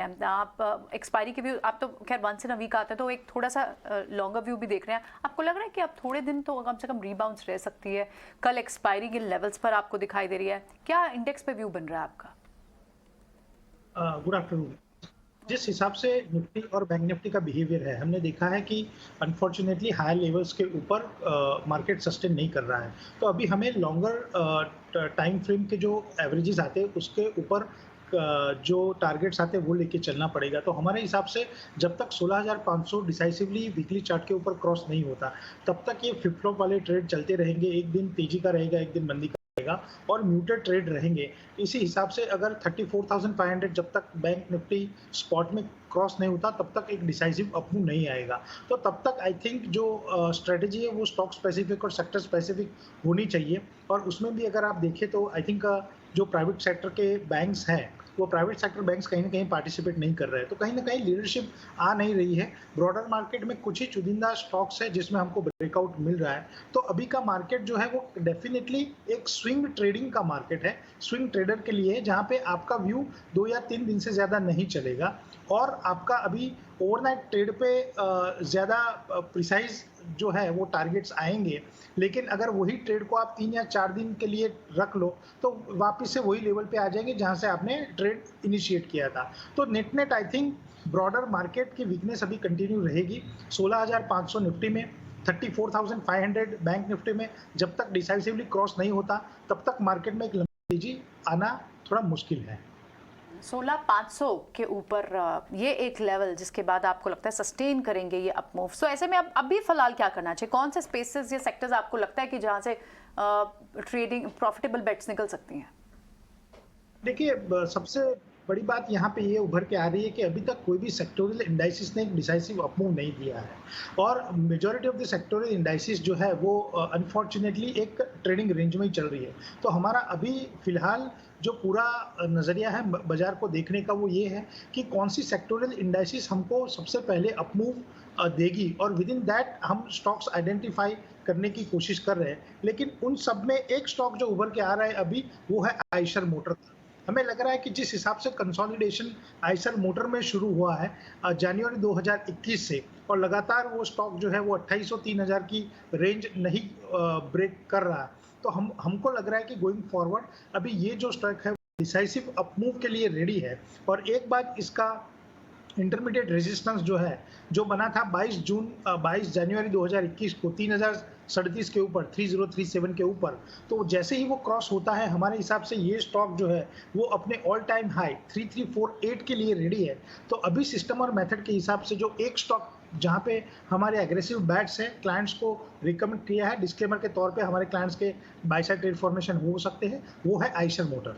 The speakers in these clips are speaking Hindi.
आप एक्सपायरी के व्यू, आप तो खैर वंस इन अ वीक आते हैं तो एक थोड़ा सा लॉन्गर व्यू भी देख रहे हैं। आपको लग रहा है कि अब थोड़े दिन तो कम से कम रीबाउंस रह सकती है, कल एक्सपायरी के लेवल्स पर आपको दिखाई दे रही है, क्या इंडेक्स पे व्यू बन रहा है आपका? Good afternoon. जिस हिसाब से निफ्टी और बैंक निफ्टी का बिहेवियर है, हमने देखा है कि अनफॉर्चुनेटली हायर लेवल्स के ऊपर मार्केट सस्टेन नहीं कर रहा है। तो अभी हमें लॉन्गर टाइम फ्रेम के जो एवरेजेस आते हैं उसके ऊपर जो टारगेट्स आते हैं वो लेके चलना पड़ेगा। तो हमारे हिसाब से जब तक 16,500 डिसाइसिवली वीकली चार्ट के ऊपर क्रॉस नहीं होता, तब तक ये फ्लिप फ्लॉप वाले ट्रेड चलते रहेंगे। एक दिन तेजी का रहेगा, एक दिन मंदी का रहेगा और म्यूटेड ट्रेड रहेंगे। इसी हिसाब से अगर 34,500 जब तक बैंक निफ्टी स्पॉट में क्रॉस नहीं होता, तब तक एक डिसाइसिव अपमूव नहीं आएगा। तो तब तक आई थिंक जो स्ट्रेटेजी है वो स्टॉक स्पेसिफिक और सेक्टर स्पेसिफिक होनी चाहिए। और उसमें भी अगर आप देखें तो आई थिंक जो प्राइवेट सेक्टर के बैंक्स हैं, वो प्राइवेट सेक्टर बैंक्स कहीं ना कहीं पार्टिसिपेट नहीं कर रहे हैं। तो कहीं ना कहीं लीडरशिप आ नहीं रही है। ब्रॉडर मार्केट में कुछ ही चुनिंदा स्टॉक्स है जिसमें हमको ब्रेकआउट मिल रहा है। तो अभी का मार्केट जो है वो डेफिनेटली एक स्विंग ट्रेडिंग का मार्केट है, स्विंग ट्रेडर के लिए, जहां पे आपका व्यू 2 या 3 दिन से ज़्यादा नहीं चलेगा और आपका अभी ओवरनाइट ट्रेड पे ज़्यादा प्रिसाइज जो है वो टारगेट्स आएंगे। लेकिन अगर वही ट्रेड को आप 3 या 4 दिन के लिए रख लो तो वापस से वही लेवल पे आ जाएंगे जहां से आपने ट्रेड इनिशिएट किया था। तो net net I think broader market की वीकनेस अभी कंटिन्यू रहेगी। 16,500 निफ्टी में, 34,500 बैंक निफ्टी में जब तक डिसाइसिवली क्रॉस नहीं होता, तब तक मार्केट में एक लंबी तेजी आना थोड़ा मुश्किल है। 16,500 के ऊपर ये एक लेवल जिसके बाद आपको लगता है सस्टेन करेंगे ये अप मूव। सो ऐसे में अब अभी फिलहाल क्या करना चाहिए? कौन से स्पेसेस या सेक्टर्स आपको लगता है कि जहां से ट्रेडिंग प्रॉफिटेबल बेट्स निकल सकती हैं? देखिए, सबसे बड़ी बात यहाँ पे ये उभर के आ रही है कि अभी तक कोई भी सेक्टोरल इंडाइसिस ने एक डिसाइसिव अपमूव नहीं दिया है और majority of the sectoral indices जो है वो अनफॉर्चुनेटली एक ट्रेडिंग रेंज में ही चल रही है। तो हमारा अभी फिलहाल जो पूरा नज़रिया है बाजार को देखने का वो ये है कि कौन सी सेक्टोरल इंडाइसिस हमको सबसे पहले अपमूव देगी और विद इन दैट हम स्टॉक्स आइडेंटिफाई करने की कोशिश कर रहे हैं। लेकिन उन सब में एक स्टॉक जो उभर के आ रहा है अभी, वो है आइशर मोटर। हमें लग रहा है कि जिस हिसाब से कंसोलिडेशन आइशर मोटर में शुरू हुआ है जनवरी 2021 से, और लगातार वो स्टॉक जो है वो 2800 3000 की रेंज नहीं ब्रेक कर रहा, तो हमको लग रहा है कि गोइंग फॉरवर्ड अभी ये जो स्टॉक है डिसाइसिव अपमूव के लिए रेडी है। और एक बात इसका इंटरमीडिएट रेजिस्टेंस जो है, जो बना था 22 जनवरी 2021 को 3037 के ऊपर, 3037 के ऊपर, तो जैसे ही वो क्रॉस होता है हमारे हिसाब से ये स्टॉक जो है वो अपने ऑल टाइम हाई 3348 के लिए रेडी है। तो अभी सिस्टम और मेथड के हिसाब से जो एक स्टॉक जहाँ पे हमारे एग्रेसिव बैट्स हैं, क्लाइंट्स को रिकमेंड किया है डिस्क्लेमर के तौर पे, हमारे क्लाइंट्स के बाय साइड ट्रेड फॉर्मेशन हो सकते हैं, वो है आइशर मोटर।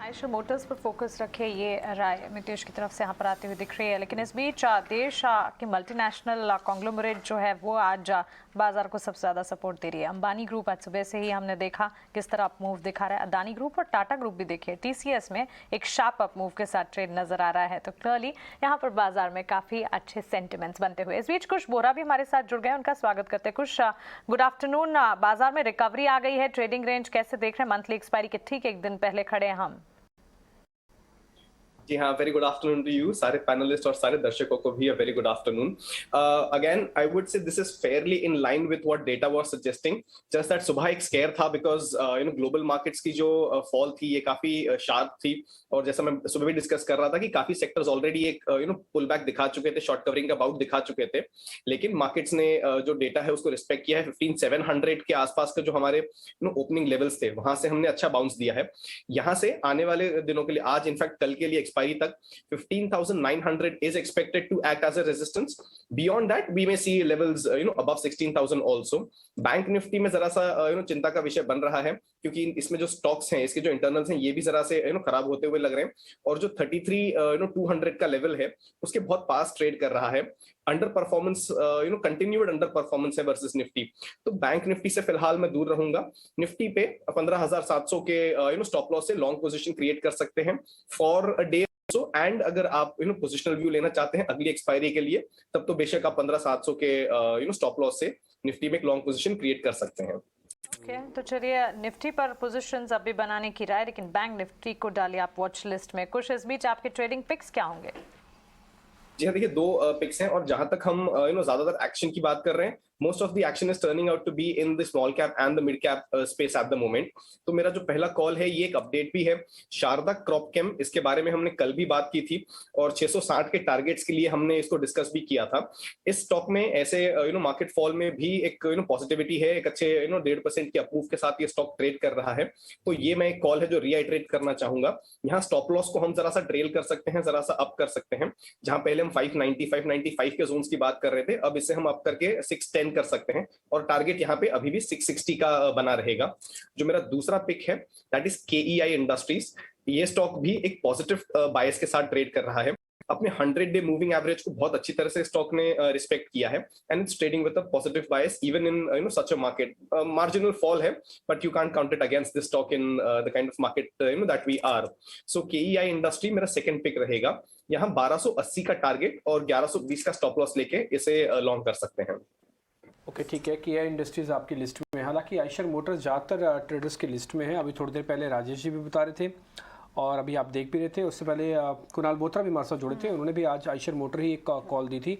आइशर मोटर्स पर फोकस रखे, ये राय मितेश की तरफ से यहाँ पर आती हुई दिख रही है। लेकिन इस बीच देश की मल्टीनेशनल कॉन्ग्लोमरेट जो है वो आज बाजार को सबसे ज़्यादा सपोर्ट दे रही है। अंबानी ग्रुप आज सुबह से ही हमने देखा किस तरह अप मूव दिखा रहा है। अदानी ग्रुप और टाटा ग्रुप भी देखिए TCS में एक शार्प अप मूव के साथ ट्रेड नजर आ रहा है। तो क्लियरली यहाँ पर बाजार में काफ़ी अच्छे सेंटिमेंट्स बनते हुए। इस बीच कुछ बोरा भी हमारे साथ जुड़ गए, उनका स्वागत करते हैं। कुछ गुड आफ्टरनून। बाजार में रिकवरी आ गई है, ट्रेडिंग रेंज कैसे देख रहे हैं? मंथली एक्सपायरी के ठीक एक दिन पहले खड़े हैं हम। जी हाँ, very good afternoon to you, सारे पैनलिस्ट और सारे दर्शकों को भी very good afternoon. Again I would say this is fairly in line with what data was suggesting. Just that सुबह एक स्केयर था बिकॉज ग्लोबल मार्केट्स की जो फॉल थी ये काफी शार्प थी, और जैसा मैं सुबह भी डिस्कस कर रहा था कि काफी सेक्टर्स ऑलरेडी एक पुल बैक दिखा चुके थे, शॉर्ट कवरिंग का बाउट दिखा चुके थे। लेकिन मार्केट्स ने जो डेटा है उसको रिस्पेक्ट किया है। 15,700 के आसपास के जो हमारे ओपनिंग लेवल्स थे वहां से हमने अच्छा बाउंस दिया है। यहाँ से आने वाले दिनों के लिए, आज इनफैक्ट कल के लिए एक्सपायरी तक 15,900 is expected to act as a resistance. Beyond that, we may see levels, above 16,000 also. Bank Nifty में जरा सा चिंता का विषय बन रहा है क्योंकि इसमें जो स्टॉक्स हैं, इसके जो इंटरनल्स हैं, ये भी जरा से खराब होते हुए लग रहे हैं। और जो 33,200 का लेवल है उसके बहुत पास ट्रेड कर रहा है। Under performance, continued under performance है वर्सेस निफ्टी। तो बैंक निफ्टी से फिलहाल मैं दूर रहूंगा। निफ्टी पे 15,700 के स्टॉप लॉस से लॉन्ग पोजीशन क्रिएट कर सकते हैं फॉर अ डे। एंड अगर आप पोजिशनल व्यू लेना चाहते हैं अगली एक्सपायरी के लिए, तब तो बेशक आप 15,700 के स्टॉप लॉस से निफ्टी में एक लॉन्ग पोजीशन क्रिएट कर सकते हैं। ओके, तो चलिए निफ्टी पर पोजीशंस अभी बनाने की राय, लेकिन बैंक निफ्टी को डालिए आप वॉच लिस्ट में। कुछ इस बीच आपके ट्रेडिंग पिक्स क्या होंगे? जी हाँ, देखिए 2 पिक्स हैं और जहां तक हम ज्यादातर एक्शन की बात कर रहे हैं, most of the action is turning out to be in the small cap and the mid cap space at the moment. तो मेरा जो पहला कॉल है ये एक अपडेट भी है। शारदा क्रॉप केम, इसके बारे में हमने कल भी बात की थी और 660 के टारगेट्स के लिए हमने इसको डिस्कस भी किया था। इस स्टॉक में ऐसे मार्केट फॉल में भी एक पॉजिटिविटी है, एक अच्छे 1.5% की अप्रूव के साथ ये स्टॉक ट्रेड कर रहा है। तो ये मैं एक कॉल है जो रीआइटरेट करना चाहूंगा। यहाँ स्टॉप लॉस को हम जरा सा ट्रेल कर सकते हैं, जरा सा अप कर सकते हैं। जहां पहले हम 590 595 के जोन्स की बात कर रहे थे, अब इसे हम अप करके 610 कर सकते हैं और टारगेट यहाँ पे अभी भी 660 का बना रहेगा। जो मेरा दूसरा पिक है दैट इज KEI इंडस्ट्रीज। ये स्टॉक भी एक पॉजिटिव बायस के साथ ट्रेड कर रहा है। अपने 100 डे मूविंग एवरेज को बहुत अच्छी तरह से स्टॉक ने रिस्पेक्ट किया है and it's trading with a positive bias even in such a market. Marginal fall है but you can't count it against this stock in the kind of market that we are. So KEI industry मेरा सेकंड पिक रहेगा। यहाँ 1280 का टारगेट और 1120 का स्टॉप लॉस लेके इसे लॉन्ग कर सकते हैं। ओके, ठीक है। KEI इंडस्ट्रीज आपकी लिस्ट में है। हालांकि आयशर मोटर्स ज़्यादातर ट्रेडर्स की लिस्ट में है। अभी थोड़ी देर पहले राजेश जी भी बता रहे थे और अभी आप देख भी रहे थे, उससे पहले कुणाल बोत्रा भी हमारे साथ जुड़े थे, उन्होंने भी आज आयशर मोटर ही एक कॉल दी थी।